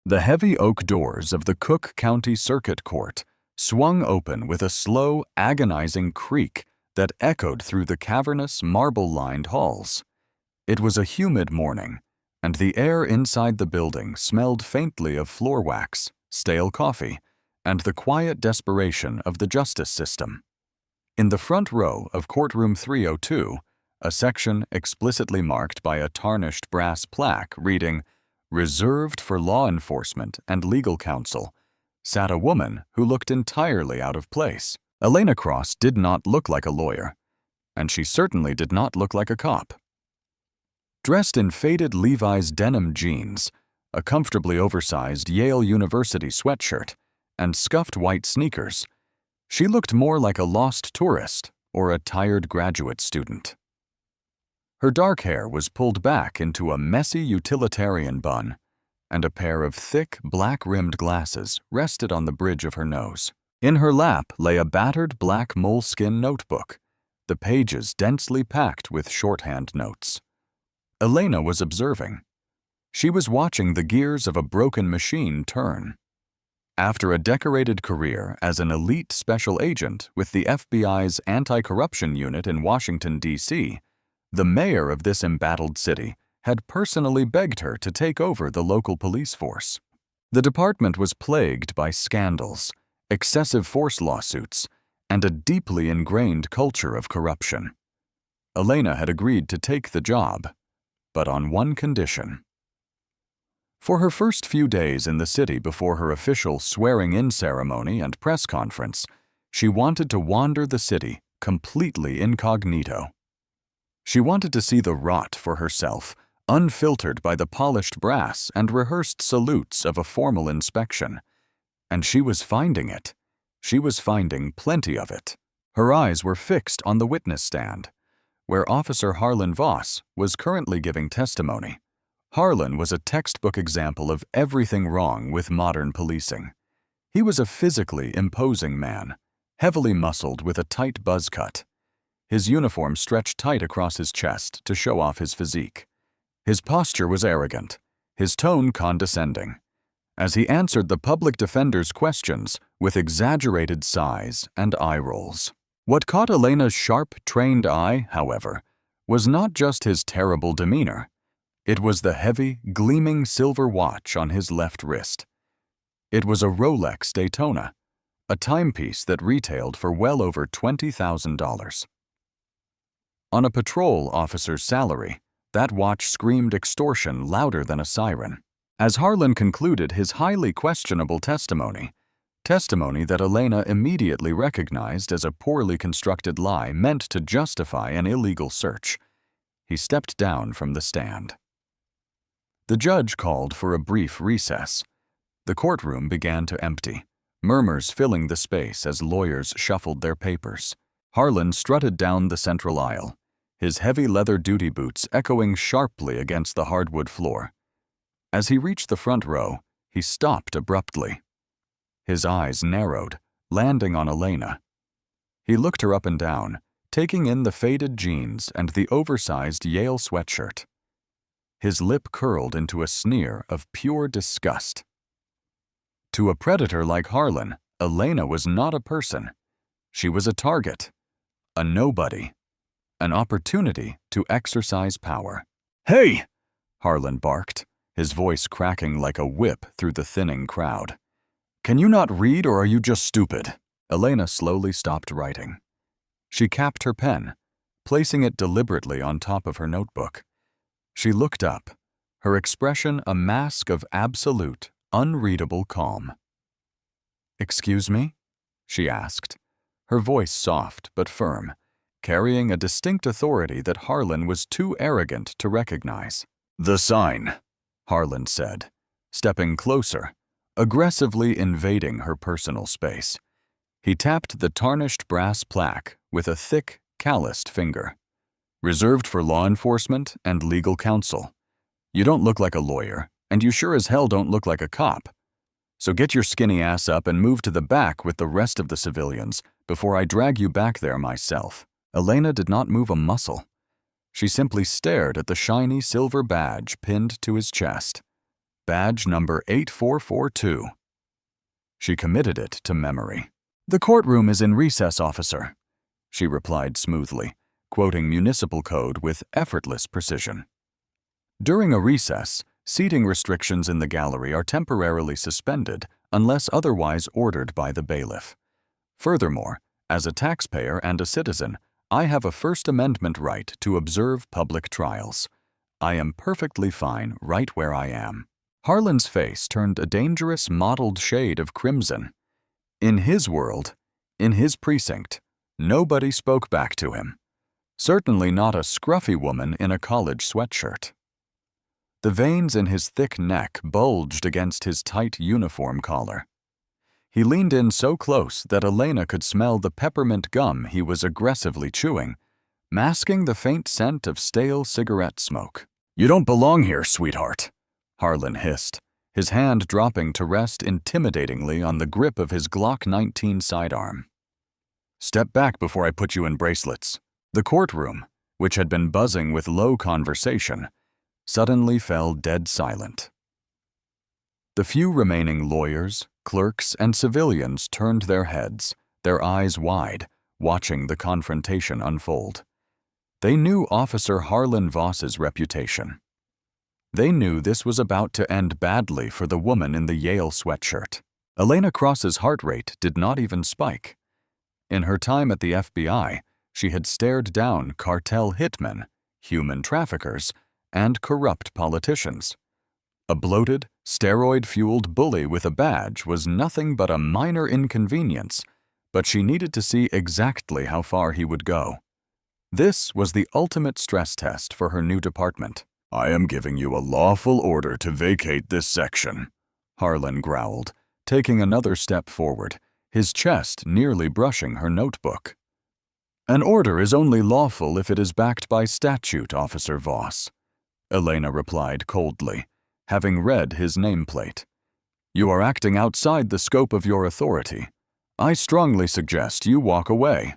The heavy oak doors of the Cook County Circuit Court swung open with a slow, agonizing creak that echoed through the cavernous, marble-lined halls. It was a humid morning, and the air inside the building smelled faintly of floor wax, stale coffee, and the quiet desperation of the justice system. In the front row of courtroom 302, a section explicitly marked by a tarnished brass plaque reading, "Reserved for law enforcement and legal counsel," sat a woman who looked entirely out of place. Elena Cross did not look like a lawyer, and she certainly did not look like a cop. Dressed in faded Levi's denim jeans, a comfortably oversized Yale University sweatshirt, and scuffed white sneakers, she looked more like a lost tourist or a tired graduate student. Her dark hair was pulled back into a messy utilitarian bun, and a pair of thick, black-rimmed glasses rested on the bridge of her nose. In her lap lay a battered black moleskin notebook, the pages densely packed with shorthand notes. Elena was observing. She was watching the gears of a broken machine turn. After a decorated career as an elite special agent with the FBI's anti-corruption unit in Washington, D.C., the mayor of this embattled city had personally begged her to take over the local police force. The department was plagued by scandals, excessive force lawsuits, and a deeply ingrained culture of corruption. Elena had agreed to take the job, but on one condition. For her first few days in the city before her official swearing-in ceremony and press conference, she wanted to wander the city completely incognito. She wanted to see the rot for herself, unfiltered by the polished brass and rehearsed salutes of a formal inspection. And she was finding it. She was finding plenty of it. Her eyes were fixed on the witness stand, where Officer Harlan Voss was currently giving testimony. Harlan was a textbook example of everything wrong with modern policing. He was a physically imposing man, heavily muscled with a tight buzz cut. His uniform stretched tight across his chest to show off his physique. His posture was arrogant, his tone condescending, as he answered the public defender's questions with exaggerated sighs and eye rolls. What caught Elena's sharp, trained eye, however, was not just his terrible demeanor. It was the heavy, gleaming silver watch on his left wrist. It was a Rolex Daytona, a timepiece that retailed for well over $20,000. On a patrol officer's salary, that watch screamed extortion louder than a siren. As Harlan concluded his highly questionable testimony that Elena immediately recognized as a poorly constructed lie meant to justify an illegal search, he stepped down from the stand. The judge called for a brief recess. The courtroom began to empty, murmurs filling the space as lawyers shuffled their papers. Harlan strutted down the central aisle, his heavy leather duty boots echoing sharply against the hardwood floor. As he reached the front row, he stopped abruptly. His eyes narrowed, landing on Elena. He looked her up and down, taking in the faded jeans and the oversized Yale sweatshirt. His lip curled into a sneer of pure disgust. To a predator like Harlan, Elena was not a person. She was a target, a nobody, an opportunity to exercise power. "Hey!" Harlan barked, his voice cracking like a whip through the thinning crowd. "Can you not read, or are you just stupid?" Elena slowly stopped writing. She capped her pen, placing it deliberately on top of her notebook. She looked up, her expression a mask of absolute, unreadable calm. "Excuse me?" she asked, her voice soft but firm, carrying a distinct authority that Harlan was too arrogant to recognize. "The sign," Harlan said, stepping closer, aggressively invading her personal space. He tapped the tarnished brass plaque with a thick, calloused finger. "Reserved for law enforcement and legal counsel. You don't look like a lawyer, and you sure as hell don't look like a cop. So get your skinny ass up and move to the back with the rest of the civilians before I drag you back there myself." Elena did not move a muscle. She simply stared at the shiny silver badge pinned to his chest. badge number 8442. She committed it to memory. "The courtroom is in recess, officer," she replied smoothly, quoting municipal code with effortless precision. During a recess, seating restrictions in the gallery are temporarily suspended unless otherwise ordered by the bailiff. Furthermore, as a taxpayer and a citizen, I have a First Amendment right to observe public trials. I am perfectly fine right where I am. Harlan's face turned a dangerous mottled shade of crimson. In his world, in his precinct, nobody spoke back to him. Certainly not a scruffy woman in a college sweatshirt. The veins in his thick neck bulged against his tight uniform collar. He leaned in so close that Elena could smell the peppermint gum he was aggressively chewing, masking the faint scent of stale cigarette smoke. "You don't belong here, sweetheart," Harlan hissed, his hand dropping to rest intimidatingly on the grip of his Glock 19 sidearm. "Step back before I put you in bracelets." The courtroom, which had been buzzing with low conversation, suddenly fell dead silent. The few remaining lawyers, clerks, and civilians turned their heads, their eyes wide, watching the confrontation unfold. They knew Officer Harlan Voss's reputation. They knew this was about to end badly for the woman in the Yale sweatshirt. Elena Cross's heart rate did not even spike. In her time at the FBI, she had stared down cartel hitmen, human traffickers, and corrupt politicians. A bloated, steroid-fueled bully with a badge was nothing but a minor inconvenience, but she needed to see exactly how far he would go. This was the ultimate stress test for her new department. "I am giving you a lawful order to vacate this section," Harlan growled, taking another step forward, his chest nearly brushing her notebook. "An order is only lawful if it is backed by statute, Officer Voss," Elena replied coldly, having read his nameplate. "You are acting outside the scope of your authority. I strongly suggest you walk away.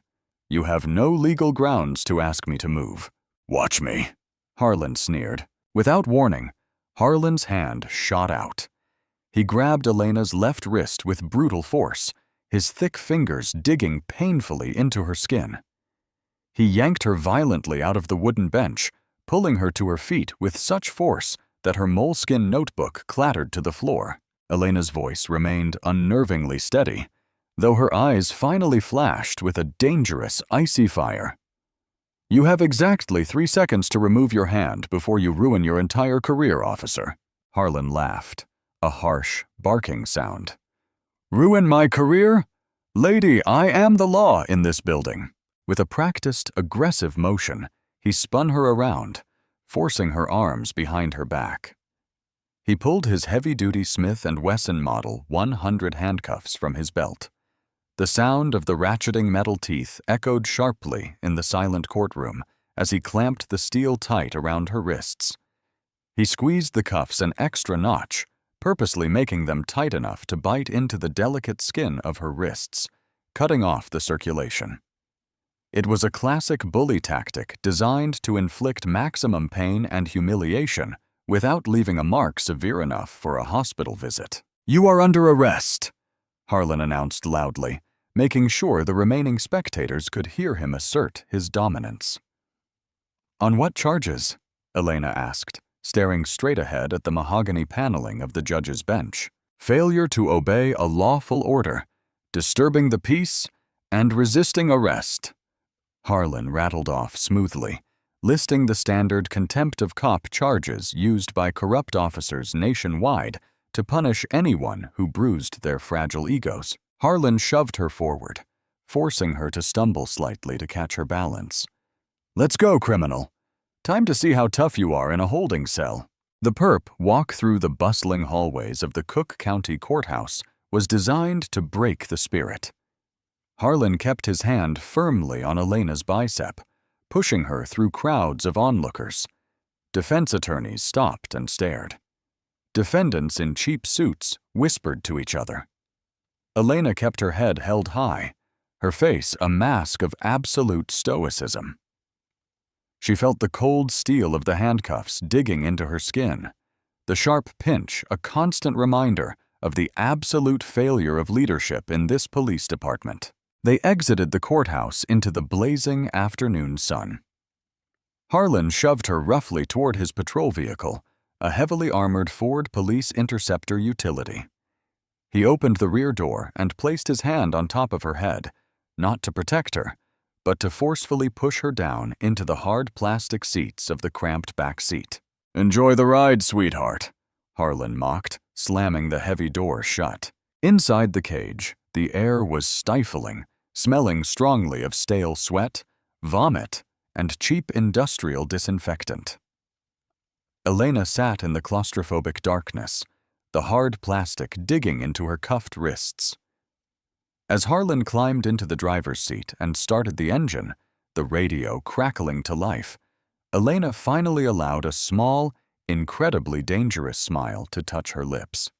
You have no legal grounds to ask me to move." "Watch me," Harlan sneered. Without warning, Harlan's hand shot out. He grabbed Elena's left wrist with brutal force, his thick fingers digging painfully into her skin. He yanked her violently out of the wooden bench, pulling her to her feet with such force that her moleskin notebook clattered to the floor. Elena's voice remained unnervingly steady, though her eyes finally flashed with a dangerous, icy fire. "You have exactly 3 seconds to remove your hand before you ruin your entire career, officer," Harlan laughed, a harsh, barking sound. "Ruin my career? Lady, I am the law in this building." With a practiced, aggressive motion, he spun her around, forcing her arms behind her back. He pulled his heavy-duty Smith & Wesson Model 100 handcuffs from his belt. The sound of the ratcheting metal teeth echoed sharply in the silent courtroom as he clamped the steel tight around her wrists. He squeezed the cuffs an extra notch, purposely making them tight enough to bite into the delicate skin of her wrists, cutting off the circulation. It was a classic bully tactic designed to inflict maximum pain and humiliation without leaving a mark severe enough for a hospital visit. "You are under arrest," Harlan announced loudly, making sure the remaining spectators could hear him assert his dominance. "On what charges?" Elena asked, staring straight ahead at the mahogany paneling of the judge's bench. "Failure to obey a lawful order, disturbing the peace, and resisting arrest," Harlan rattled off smoothly, listing the standard contempt of cop charges used by corrupt officers nationwide to punish anyone who bruised their fragile egos. Harlan shoved her forward, forcing her to stumble slightly to catch her balance. "Let's go, criminal. Time to see how tough you are in a holding cell." The perp walk through the bustling hallways of the Cook County Courthouse was designed to break the spirit. Harlan kept his hand firmly on Elena's bicep, pushing her through crowds of onlookers. Defense attorneys stopped and stared. Defendants in cheap suits whispered to each other. Elena kept her head held high, her face a mask of absolute stoicism. She felt the cold steel of the handcuffs digging into her skin, the sharp pinch a constant reminder of the absolute failure of leadership in this police department. They exited the courthouse into the blazing afternoon sun. Harlan shoved her roughly toward his patrol vehicle, a heavily armored Ford Police Interceptor utility. He opened the rear door and placed his hand on top of her head, not to protect her, but to forcefully push her down into the hard plastic seats of the cramped back seat. "Enjoy the ride, sweetheart," Harlan mocked, slamming the heavy door shut. Inside the cage, the air was stifling, smelling strongly of stale sweat, vomit, and cheap industrial disinfectant. Elena sat in the claustrophobic darkness, the hard plastic digging into her cuffed wrists. As Harlan climbed into the driver's seat and started the engine, the radio crackling to life, Elena finally allowed a small, incredibly dangerous smile to touch her lips.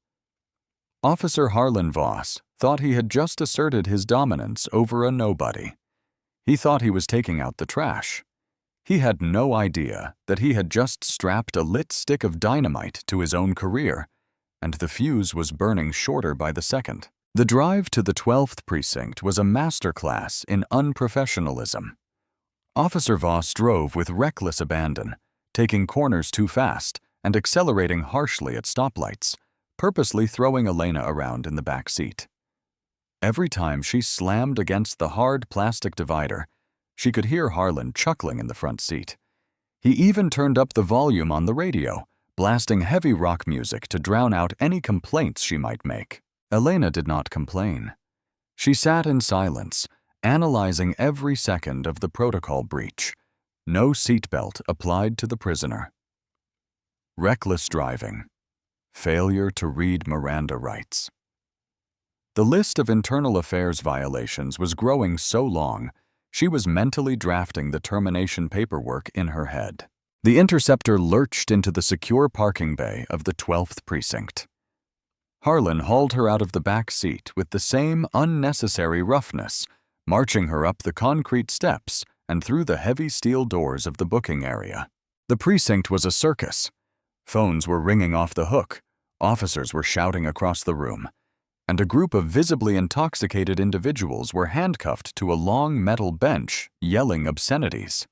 Officer Harlan Voss thought he had just asserted his dominance over a nobody. He thought he was taking out the trash. He had no idea that he had just strapped a lit stick of dynamite to his own career, and the fuse was burning shorter by the second. The drive to the 12th precinct was a masterclass in unprofessionalism. Officer Voss drove with reckless abandon, taking corners too fast and accelerating harshly at stoplights, purposely throwing Elena around in the back seat. Every time she slammed against the hard plastic divider, she could hear Harlan chuckling in the front seat. He even turned up the volume on the radio, blasting heavy rock music to drown out any complaints she might make. Elena did not complain. She sat in silence, analyzing every second of the protocol breach. No seatbelt applied to the prisoner. Reckless driving. Failure to read Miranda rights. The list of internal affairs violations was growing so long, she was mentally drafting the termination paperwork in her head. The Interceptor lurched into the secure parking bay of the 12th precinct. Harlan hauled her out of the back seat with the same unnecessary roughness, marching her up the concrete steps and through the heavy steel doors of the booking area. The precinct was a circus. Phones were ringing off the hook, officers were shouting across the room, and a group of visibly intoxicated individuals were handcuffed to a long metal bench, yelling obscenities.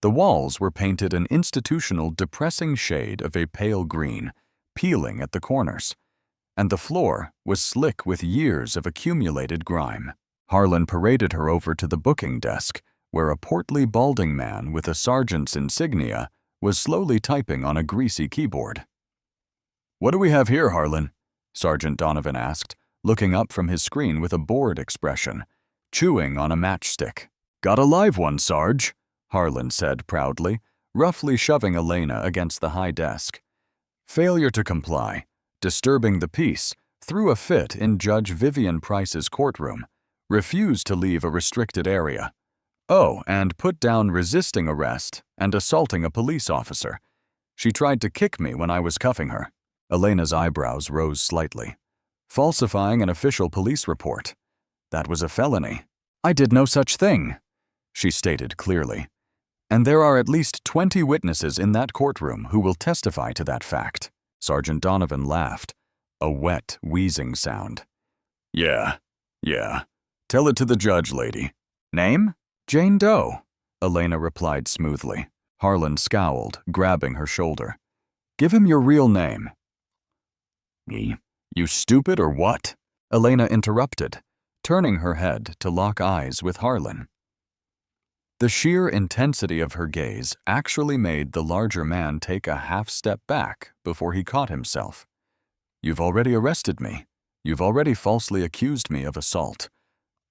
The walls were painted an institutional depressing shade of a pale green, peeling at the corners, and the floor was slick with years of accumulated grime. Harlan paraded her over to the booking desk, where a portly balding man with a sergeant's insignia was slowly typing on a greasy keyboard. "What do we have here, Harlan?" Sergeant Donovan asked, looking up from his screen with a bored expression, chewing on a matchstick. "Got a live one, Sarge," Harlan said proudly, roughly shoving Elena against the high desk. Failure to comply, disturbing the peace, threw a fit in Judge Vivian Price's courtroom, refused to leave a restricted area. Oh, and put down resisting arrest and assaulting a police officer. She tried to kick me when I was cuffing her. Elena's eyebrows rose slightly. Falsifying an official police report. That was a felony. "I did no such thing," she stated clearly. "And there are at least 20 witnesses in that courtroom who will testify to that fact." Sergeant Donovan laughed, a wet, wheezing sound. Yeah. Tell it to the judge, lady." "Name?" "Jane Doe," Elena replied smoothly. Harlan scowled, grabbing her shoulder. "Give him your real name." "Me? You stupid or what?" Elena interrupted, turning her head to lock eyes with Harlan. The sheer intensity of her gaze actually made the larger man take a half step back before he caught himself. "You've already arrested me. You've already falsely accused me of assault.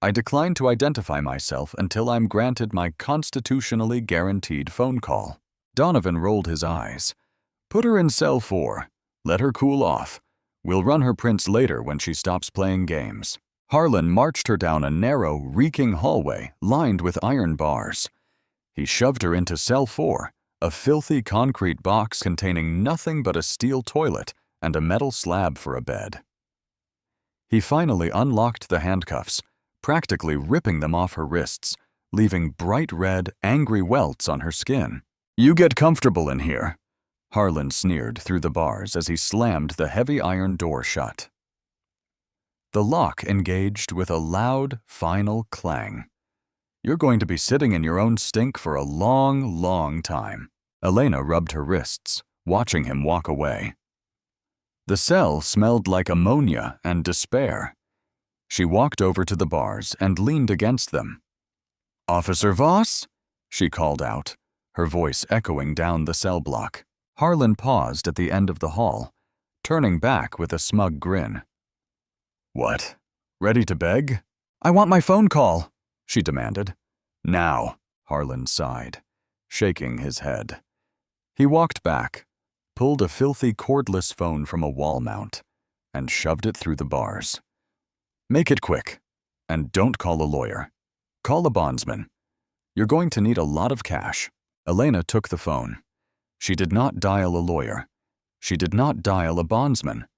I decline to identify myself until I'm granted my constitutionally guaranteed phone call." Donovan rolled his eyes. "Put her in cell 4. Let her cool off. We'll run her prints later when she stops playing games." Harlan marched her down a narrow, reeking hallway lined with iron bars. He shoved her into cell 4, a filthy concrete box containing nothing but a steel toilet and a metal slab for a bed. He finally unlocked the handcuffs, practically ripping them off her wrists, leaving bright red, angry welts on her skin. "You get comfortable in here." Harlan sneered through the bars as he slammed the heavy iron door shut. The lock engaged with a loud, final clang. "You're going to be sitting in your own stink for a long, long time." Elena rubbed her wrists, watching him walk away. The cell smelled like ammonia and despair. She walked over to the bars and leaned against them. "Officer Voss?" she called out, her voice echoing down the cell block. Harlan paused at the end of the hall, turning back with a smug grin. "What? Ready to beg?" "I want my phone call," she demanded. "Now," Harlan sighed, shaking his head. He walked back, pulled a filthy cordless phone from a wall mount, and shoved it through the bars. "Make it quick, and don't call a lawyer. Call a bondsman. You're going to need a lot of cash." Elena took the phone. She did not dial a lawyer. She did not dial a bondsman.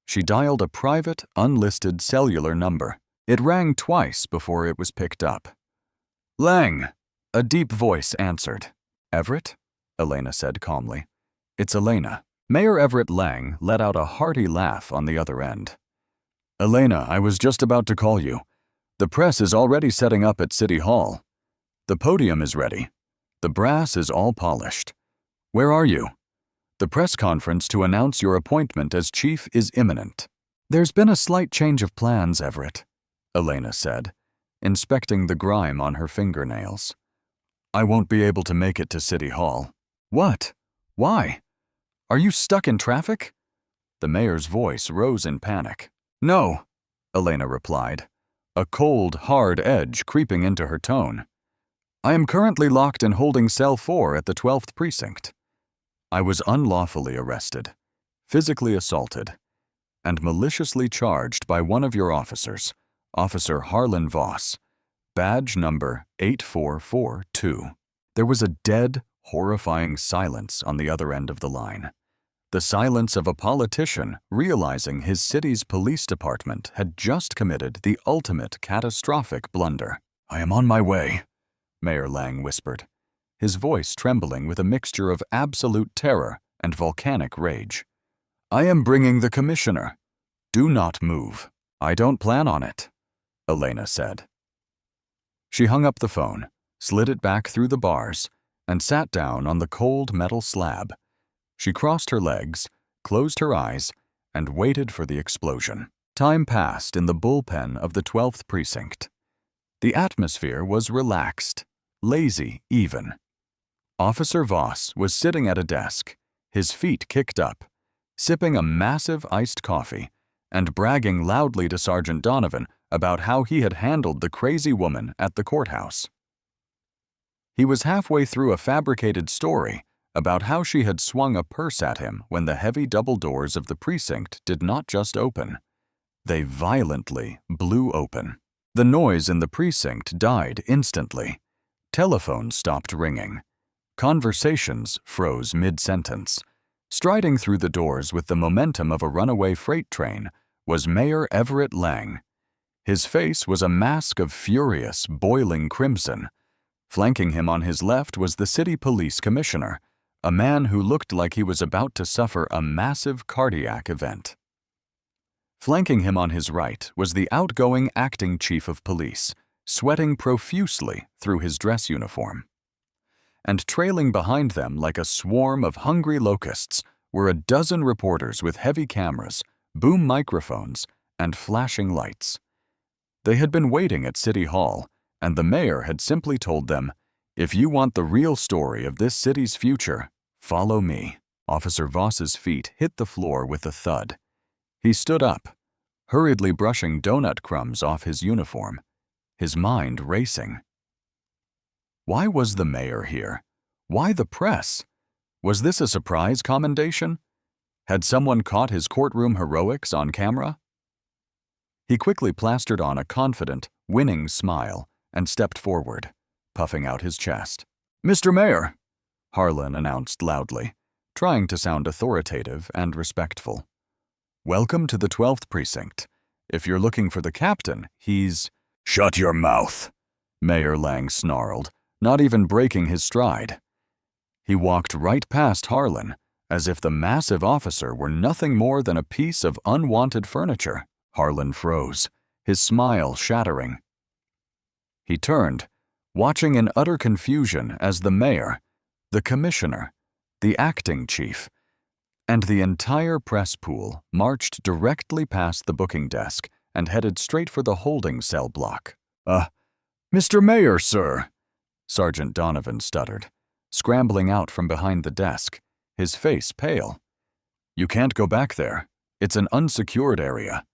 She dialed a private, unlisted cellular number. It rang twice before it was picked up. "Lang," a deep voice answered. "Everett?" Elena said calmly. "It's Elena." Mayor Everett Lang let out a hearty laugh on the other end. "Elena, I was just about to call you. The press is already setting up at City Hall. The podium is ready. The brass is all polished. Where are you? The press conference to announce your appointment as chief is imminent." "There's been a slight change of plans, Everett," Elena said, inspecting the grime on her fingernails. "I won't be able to make it to City Hall." "What? Why? Are you stuck in traffic?" The mayor's voice rose in panic. "No," Elena replied, a cold, hard edge creeping into her tone. "I am currently locked in holding cell 4 at the 12th precinct. I was unlawfully arrested, physically assaulted, and maliciously charged by one of your officers, Officer Harlan Voss, badge number 8442. There was a dead, horrifying silence on the other end of the line. The silence of a politician realizing his city's police department had just committed the ultimate catastrophic blunder. "I am on my way," Mayor Lang whispered, his voice trembling with a mixture of absolute terror and volcanic rage. "I am bringing the commissioner. Do not move." "I don't plan on it," Elena said. She hung up the phone, slid it back through the bars, and sat down on the cold metal slab. She crossed her legs, closed her eyes, and waited for the explosion. Time passed in the bullpen of the 12th precinct. The atmosphere was relaxed, lazy even. Officer Voss was sitting at a desk, his feet kicked up, sipping a massive iced coffee and bragging loudly to Sergeant Donovan about how he had handled the crazy woman at the courthouse. He was halfway through a fabricated story about how she had swung a purse at him when the heavy double doors of the precinct did not just open. They violently blew open. The noise in the precinct died instantly. Telephones stopped ringing. Conversations froze mid-sentence. Striding through the doors with the momentum of a runaway freight train was Mayor Everett Lang. His face was a mask of furious, boiling crimson. Flanking him on his left was the city police commissioner, a man who looked like he was about to suffer a massive cardiac event. Flanking him on his right was the outgoing acting chief of police, sweating profusely through his dress uniform. And trailing behind them like a swarm of hungry locusts were a dozen reporters with heavy cameras, boom microphones, and flashing lights. They had been waiting at City Hall, and the mayor had simply told them, "If you want the real story of this city's future, follow me." Officer Voss's feet hit the floor with a thud. He stood up, hurriedly brushing donut crumbs off his uniform, his mind racing. Why was the mayor here? Why the press? Was this a surprise commendation? Had someone caught his courtroom heroics on camera? He quickly plastered on a confident, winning smile and stepped forward, puffing out his chest. "Mr. Mayor," Harlan announced loudly, trying to sound authoritative and respectful. "Welcome to the 12th precinct. If you're looking for the captain, he's—" "Shut your mouth," Mayor Lang snarled, not even breaking his stride. He walked right past Harlan as if the massive officer were nothing more than a piece of unwanted furniture. Harlan froze, his smile shattering. He turned, watching in utter confusion as the mayor, the commissioner, the acting chief, and the entire press pool marched directly past the booking desk and headed straight for the holding cell block. Mr. Mayor, sir," Sergeant Donovan stuttered, scrambling out from behind the desk, his face pale. "You can't go back there. It's an unsecured area.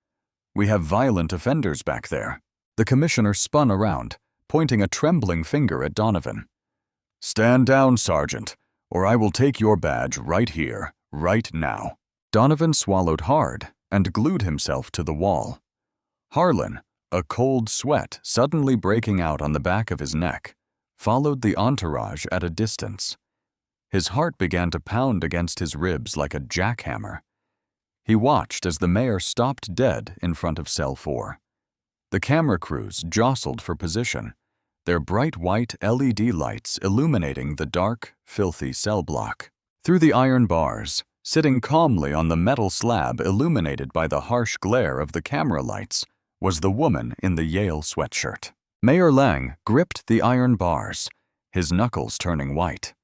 We have violent offenders back there." The commissioner spun around, pointing a trembling finger at Donovan. "Stand down, Sergeant, or I will take your badge right here, right now." Donovan swallowed hard and glued himself to the wall. Harlan, a cold sweat suddenly breaking out on the back of his neck, followed the entourage at a distance. His heart began to pound against his ribs like a jackhammer. He watched as the mayor stopped dead in front of cell 4. The camera crews jostled for position, their bright white LED lights illuminating the dark, filthy cell block. Through the iron bars, sitting calmly on the metal slab illuminated by the harsh glare of the camera lights, was the woman in the Yale sweatshirt. Mayor Lang gripped the iron bars, his knuckles turning white.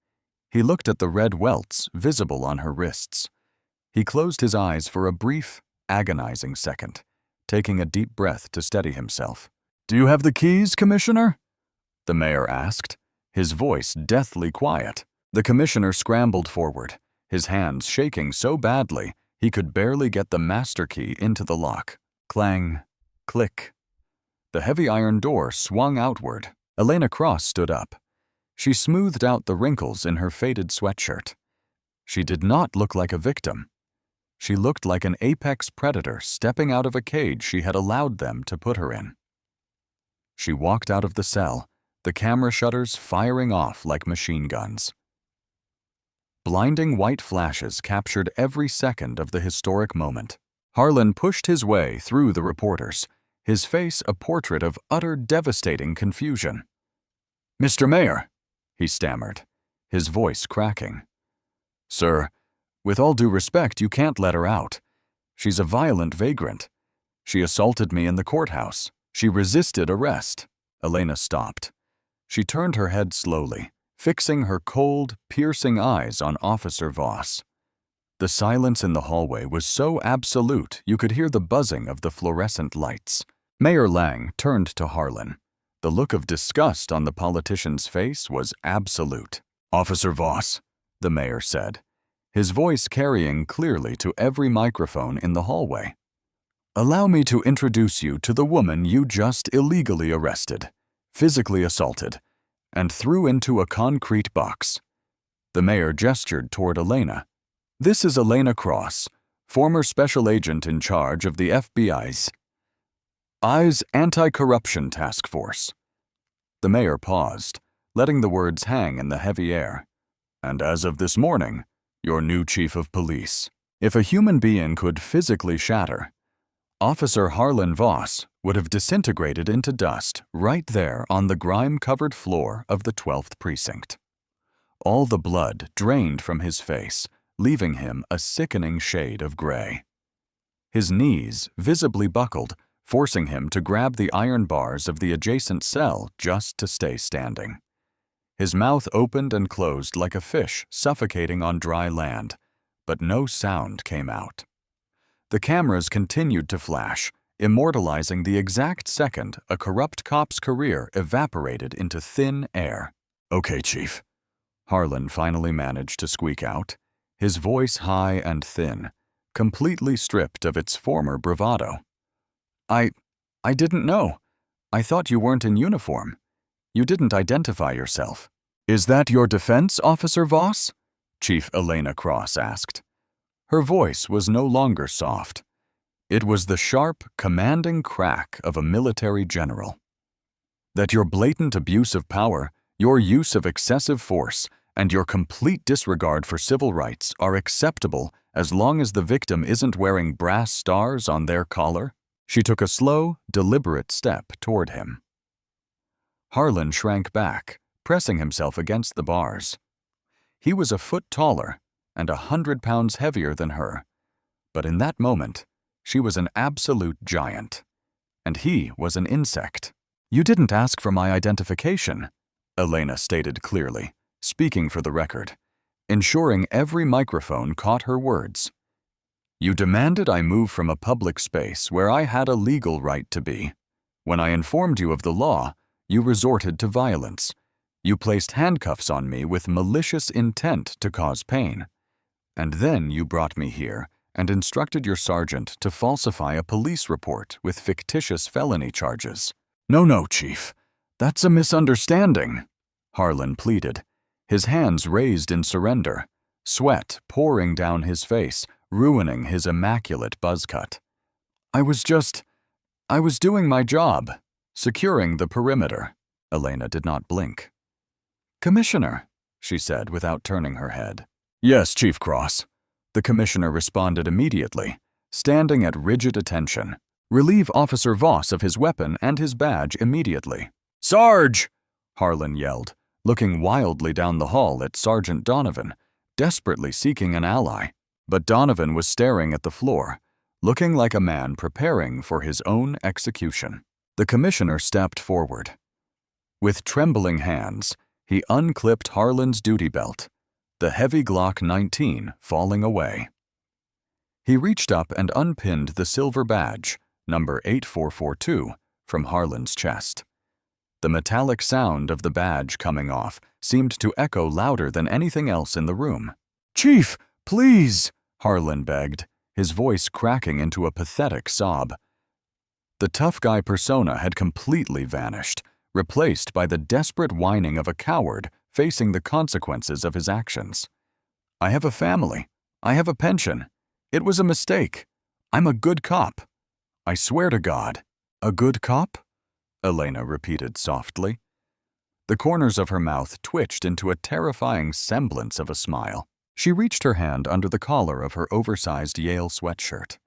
He looked at the red welts visible on her wrists. He closed his eyes for a brief, agonizing second, taking a deep breath to steady himself. "Do you have the keys, Commissioner?" the mayor asked, his voice deathly quiet. The commissioner scrambled forward, his hands shaking so badly he could barely get the master key into the lock. Clang, click. The heavy iron door swung outward. Elena Cross stood up. She smoothed out the wrinkles in her faded sweatshirt. She did not look like a victim. She looked like an apex predator stepping out of a cage she had allowed them to put her in. She walked out of the cell, the camera shutters firing off like machine guns. Blinding white flashes captured every second of the historic moment. Harlan pushed his way through the reporters, his face a portrait of utter devastating confusion. "Mr. Mayor," he stammered, his voice cracking. "Sir, with all due respect, you can't let her out. She's a violent vagrant. She assaulted me in the courthouse. She resisted arrest." Elena stopped. She turned her head slowly, fixing her cold, piercing eyes on Officer Voss. The silence in the hallway was so absolute you could hear the buzzing of the fluorescent lights. Mayor Lang turned to Harlan. The look of disgust on the politician's face was absolute. "Officer Voss," the mayor said, his voice carrying clearly to every microphone in the hallway. "Allow me to introduce you to the woman you just illegally arrested, physically assaulted, and threw into a concrete box." The mayor gestured toward Elena. "This is Elena Cross, former special agent in charge of the FBI's Anti-Corruption Task Force." The mayor paused, letting the words hang in the heavy air. "And as of this morning, your new chief of police." If a human being could physically shatter, Officer Harlan Voss would have disintegrated into dust right there on the grime-covered floor of the 12th precinct. All the blood drained from his face, leaving him a sickening shade of gray. His knees visibly buckled, forcing him to grab the iron bars of the adjacent cell just to stay standing. His mouth opened and closed like a fish suffocating on dry land, but no sound came out. The cameras continued to flash, immortalizing the exact second a corrupt cop's career evaporated into thin air. "Okay, Chief," Harlan finally managed to squeak out, his voice high and thin, completely stripped of its former bravado. I didn't know. I thought you weren't in uniform. You didn't identify yourself." "Is that your defense, Officer Voss?" Chief Elena Cross asked. Her voice was no longer soft. It was the sharp, commanding crack of a military general. "That your blatant abuse of power, your use of excessive force, and your complete disregard for civil rights are acceptable as long as the victim isn't wearing brass stars on their collar?" She took a slow, deliberate step toward him. Harlan shrank back, pressing himself against the bars. He was a foot taller, and 100 pounds heavier than her. But in that moment, she was an absolute giant. And he was an insect. "You didn't ask for my identification," Elena stated clearly, speaking for the record, ensuring every microphone caught her words. "You demanded I move from a public space where I had a legal right to be. When I informed you of the law, you resorted to violence. You placed handcuffs on me with malicious intent to cause pain. And then you brought me here and instructed your sergeant to falsify a police report with fictitious felony charges." No, Chief. That's a misunderstanding," Harlan pleaded, his hands raised in surrender, sweat pouring down his face, ruining his immaculate buzz cut. I was doing my job, securing the perimeter." Elena did not blink. "Commissioner," she said without turning her head. "Yes, Chief Cross." The commissioner responded immediately, standing at rigid attention. "Relieve Officer Voss of his weapon and his badge immediately." "Sarge!" Harlan yelled, looking wildly down the hall at Sergeant Donovan, desperately seeking an ally. But Donovan was staring at the floor, looking like a man preparing for his own execution. The commissioner stepped forward. With trembling hands, he unclipped Harlan's duty belt, the heavy Glock 19 falling away. He reached up and unpinned the silver badge, number 8442, from Harlan's chest. The metallic sound of the badge coming off seemed to echo louder than anything else in the room. "Chief, please!" Harlan begged, his voice cracking into a pathetic sob. The tough guy persona had completely vanished, replaced by the desperate whining of a coward facing the consequences of his actions. "I have a family. I have a pension. It was a mistake. I'm a good cop. I swear to God." "A good cop?" Elena repeated softly. The corners of her mouth twitched into a terrifying semblance of a smile. She reached her hand under the collar of her oversized Yale sweatshirt.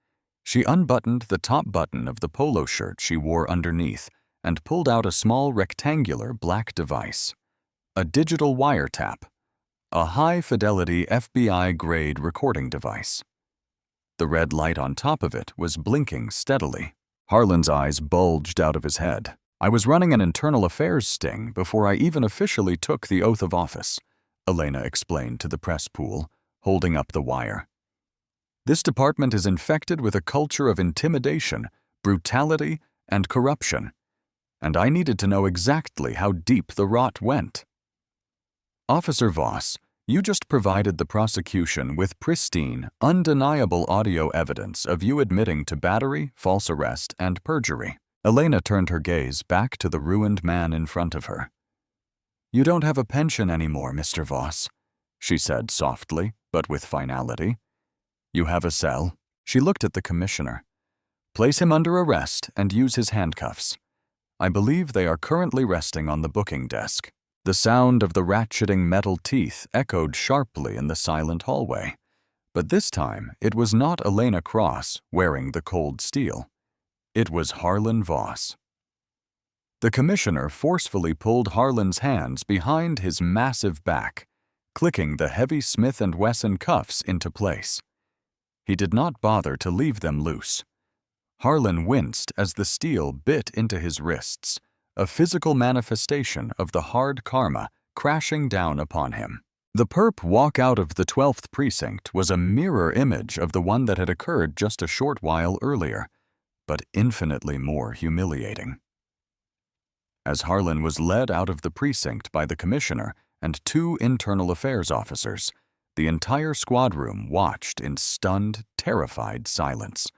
She unbuttoned the top button of the polo shirt she wore underneath and pulled out a small rectangular black device. A digital wiretap. A high-fidelity FBI-grade recording device. The red light on top of it was blinking steadily. Harlan's eyes bulged out of his head. "I was running an internal affairs sting before I even officially took the oath of office," Elena explained to the press pool, holding up the wire. "This department is infected with a culture of intimidation, brutality, and corruption, and I needed to know exactly how deep the rot went." "Officer Voss, you just provided the prosecution with pristine, undeniable audio evidence of you admitting to battery, false arrest, and perjury." Elena turned her gaze back to the ruined man in front of her. "You don't have a pension anymore, Mr. Voss," she said softly, but with finality. "You have a cell." She looked at the commissioner. "Place him under arrest and use his handcuffs. I believe they are currently resting on the booking desk." The sound of the ratcheting metal teeth echoed sharply in the silent hallway. But this time, it was not Elena Cross wearing the cold steel. It was Harlan Voss. The commissioner forcefully pulled Harlan's hands behind his massive back, clicking the heavy Smith & Wesson cuffs into place. He did not bother to leave them loose. Harlan winced as the steel bit into his wrists, a physical manifestation of the hard karma crashing down upon him. The perp walk out of the 12th precinct was a mirror image of the one that had occurred just a short while earlier, but infinitely more humiliating. As Harlan was led out of the precinct by the commissioner and 2 internal affairs officers, the entire squad room watched in stunned, terrified silence.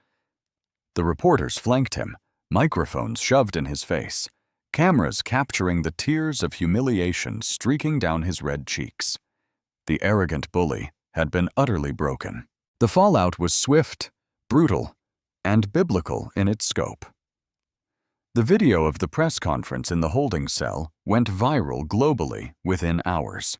The reporters flanked him, microphones shoved in his face, cameras capturing the tears of humiliation streaking down his red cheeks. The arrogant bully had been utterly broken. The fallout was swift, brutal, and biblical in its scope. The video of the press conference in the holding cell went viral globally within hours.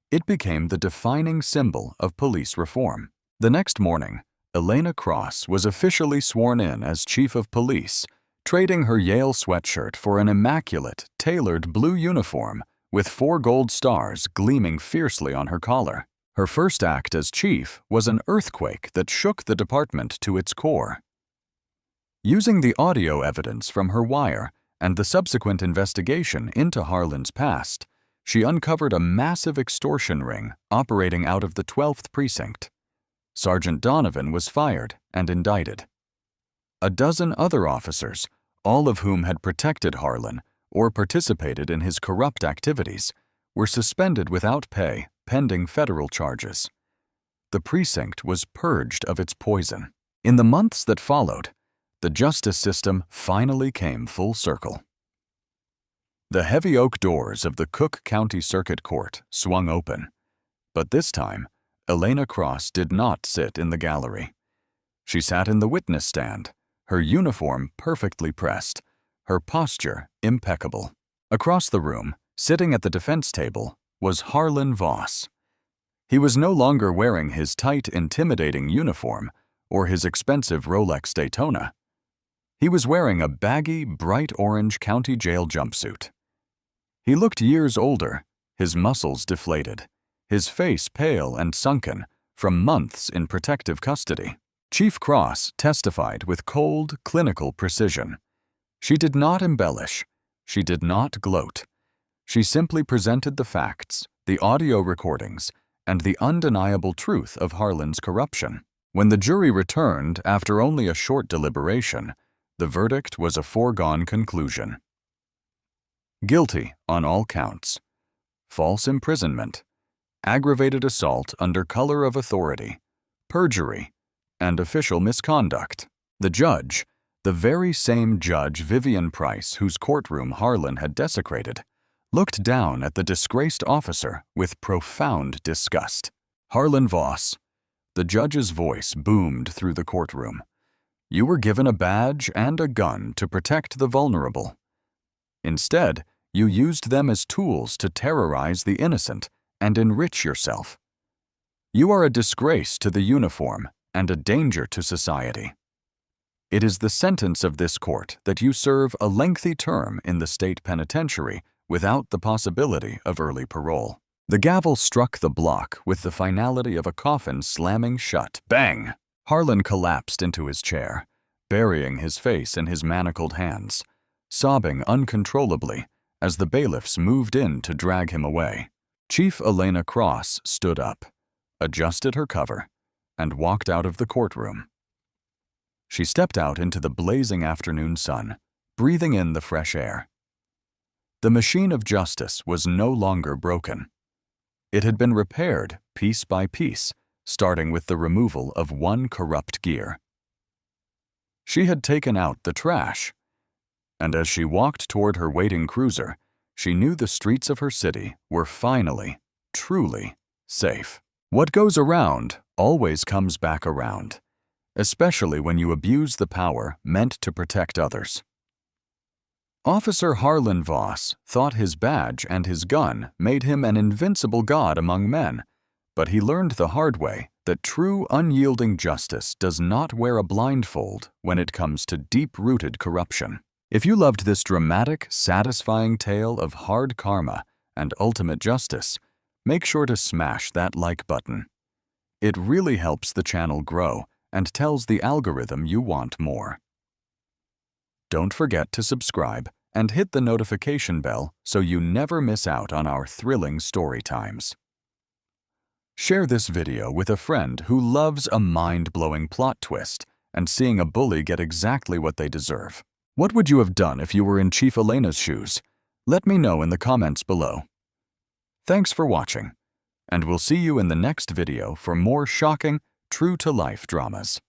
It became the defining symbol of police reform. The next morning, Elena Cross was officially sworn in as chief of police, trading her Yale sweatshirt for an immaculate, tailored blue uniform with 4 gold stars gleaming fiercely on her collar. Her first act as chief was an earthquake that shook the department to its core. Using the audio evidence from her wire and the subsequent investigation into Harlan's past, she uncovered a massive extortion ring operating out of the 12th precinct. Sergeant Donovan was fired and indicted. A dozen other officers, all of whom had protected Harlan or participated in his corrupt activities, were suspended without pay pending federal charges. The precinct was purged of its poison. In the months that followed, the justice system finally came full circle. The heavy oak doors of the Cook County Circuit Court swung open, but this time, Elena Cross did not sit in the gallery. She sat in the witness stand, her uniform perfectly pressed, her posture impeccable. Across the room, sitting at the defense table, was Harlan Voss. He was no longer wearing his tight, intimidating uniform or his expensive Rolex Daytona. He was wearing a baggy, bright orange county jail jumpsuit. He looked years older, his muscles deflated, his face pale and sunken from months in protective custody. Chief Cross testified with cold, clinical precision. She did not embellish. She did not gloat. She simply presented the facts, the audio recordings, and the undeniable truth of Harlan's corruption. When the jury returned after only a short deliberation, the verdict was a foregone conclusion. Guilty on all counts: false imprisonment, aggravated assault under color of authority, perjury, and official misconduct. The judge, the very same Judge Vivian Price whose courtroom Harlan had desecrated, looked down at the disgraced officer with profound disgust. Harlan Voss, the judge's voice boomed through the courtroom. You were given a badge and a gun to protect the vulnerable. Instead, you used them as tools to terrorize the innocent and enrich yourself. You are a disgrace to the uniform and a danger to society. It is the sentence of this court that you serve a lengthy term in the state penitentiary without the possibility of early parole. The gavel struck the block with the finality of a coffin slamming shut. Bang! Harlan collapsed into his chair, burying his face in his manacled hands, sobbing uncontrollably as the bailiffs moved in to drag him away. Chief Elena Cross stood up, adjusted her cover, and walked out of the courtroom. She stepped out into the blazing afternoon sun, breathing in the fresh air. The machine of justice was no longer broken. It had been repaired piece by piece, starting with the removal of one corrupt gear. She had taken out the trash, and as she walked toward her waiting cruiser, she knew the streets of her city were finally, truly safe. What goes around always comes back around, especially when you abuse the power meant to protect others. Officer Harlan Voss thought his badge and his gun made him an invincible god among men, but he learned the hard way that true unyielding justice does not wear a blindfold when it comes to deep-rooted corruption. If you loved this dramatic, satisfying tale of hard karma and ultimate justice, make sure to smash that like button. It really helps the channel grow and tells the algorithm you want more. Don't forget to subscribe and hit the notification bell so you never miss out on our thrilling story times. Share this video with a friend who loves a mind-blowing plot twist and seeing a bully get exactly what they deserve. What would you have done if you were in Chief Elena's shoes? Let me know in the comments below. Thanks for watching, and we'll see you in the next video for more shocking, true-to-life dramas.